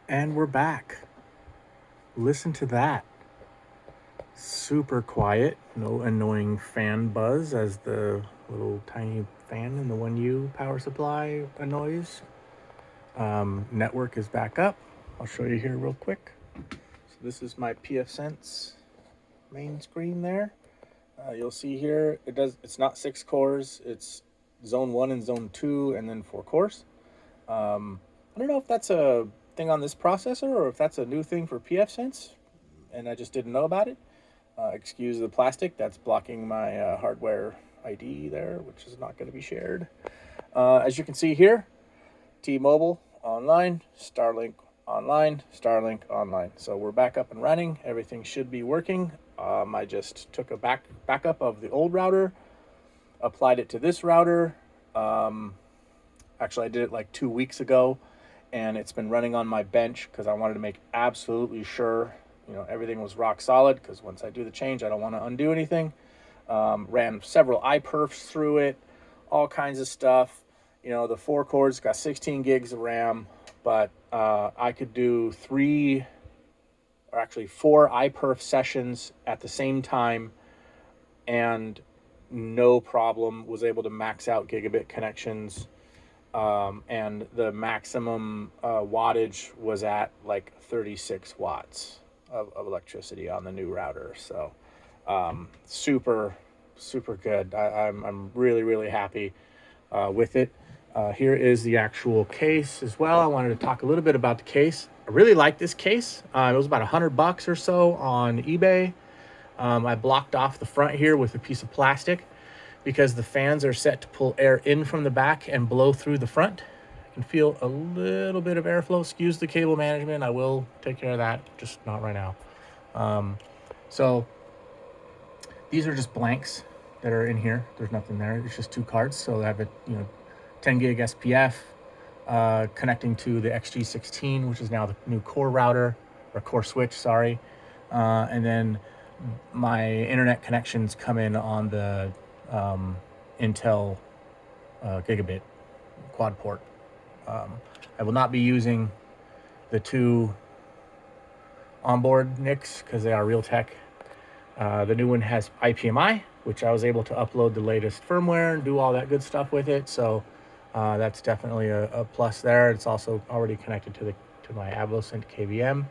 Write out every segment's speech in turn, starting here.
And we're back. Listen to that. Super quiet, no annoying fan buzz as the little tiny fan in the 1U power supply annoys. Network is back up. I'll show you here real quick. So this is my pfSense main screen there. You'll see here it's not 6 cores, it's zone 1 and zone 2 and then 4 cores. I don't know if that's a thing on this processor or if that's a new thing for pfSense and I just didn't know about it. Excuse the plastic that's blocking my hardware ID there, which is not going to be shared. As you can see here, T-Mobile online, Starlink online, Starlink online. So we're back up and running. Everything should be working. I just took a backup of the old router, applied it to this router. Actually, I did it like 2 weeks ago, and it's been running on my bench because I wanted to make absolutely sure everything was rock solid, because once I do the change, I don't want to undo anything. Ran several iPerfs through it, all kinds of stuff. The 4 cores got 16 gigs of RAM, but I could do 4 iPerf sessions at the same time and no problem. Was able to max out gigabit connections, and the maximum wattage was at like 36 watts of electricity on the new router. So super good. I'm really happy with it. Here is the actual case as well. I wanted to talk a little bit about the case. I really like this case. It was about $100 or so on eBay. I blocked off the front here with a piece of plastic because the fans are set to pull air in from the back and blow through the front. I can feel a little bit of airflow. Excuse the cable management. I will take care of that, just not right now. So these are just blanks that are in here. There's nothing there. It's just 2 cards. So I have a 10 gig SPF connecting to the XG16, which is now the new core router or core switch. Sorry, and then my internet connections come in on the Intel gigabit quad port. I will not be using the 2 onboard NICs because they are Realtek. The new one has IPMI, which I was able to upload the latest firmware and do all that good stuff with it. So that's definitely a plus there. It's also already connected to my AVOSynth KVM.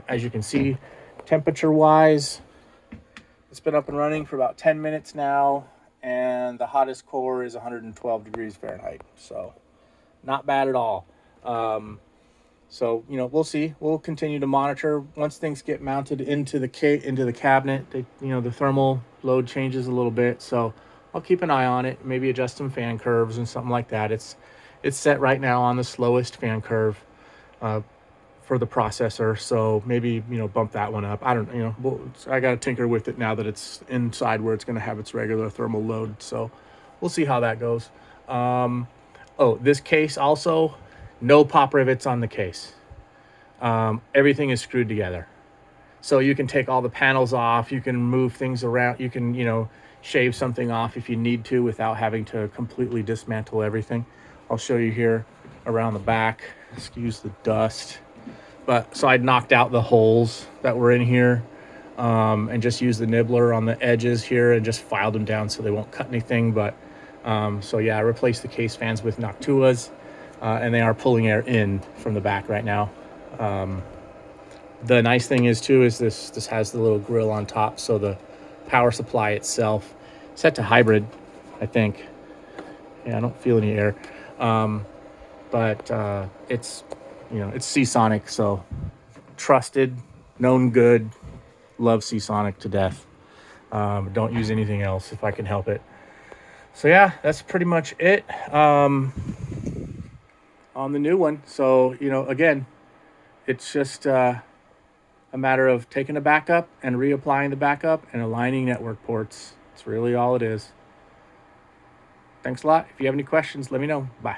As you can see, temperature-wise, it's been up and running for about 10 minutes now, and the hottest core is 112 degrees Fahrenheit. So not bad at all. So we'll see. We'll continue to monitor once things get mounted into the cabinet. The thermal load changes a little bit, so I'll keep an eye on it. Maybe adjust some fan curves and something like that. It's set right now on the slowest fan curve for the processor, so maybe bump that one up. I don't I got to tinker with it now that it's inside where it's going to have its regular thermal load. So we'll see how that goes. This case also. No pop rivets on the case. Everything is screwed together. So you can take all the panels off. You can move things around. You can, shave something off if you need to without having to completely dismantle everything. I'll show you here around the back. Excuse the dust. So I knocked out the holes that were in here and just used the nibbler on the edges here and just filed them down so they won't cut anything. But so yeah, I replaced the case fans with Noctuas. And they are pulling air in from the back right now. The nice thing is this has the little grill on top, so the power supply itself set to hybrid, I think. Yeah, I don't feel any air, but it's it's Seasonic, so trusted, known good, love Seasonic to death. Don't use anything else if I can help it. So yeah, that's pretty much it. On the new one. So, again, it's just a matter of taking a backup and reapplying the backup and aligning network ports. It's really all it is. Thanks a lot. If you have any questions, let me know. Bye.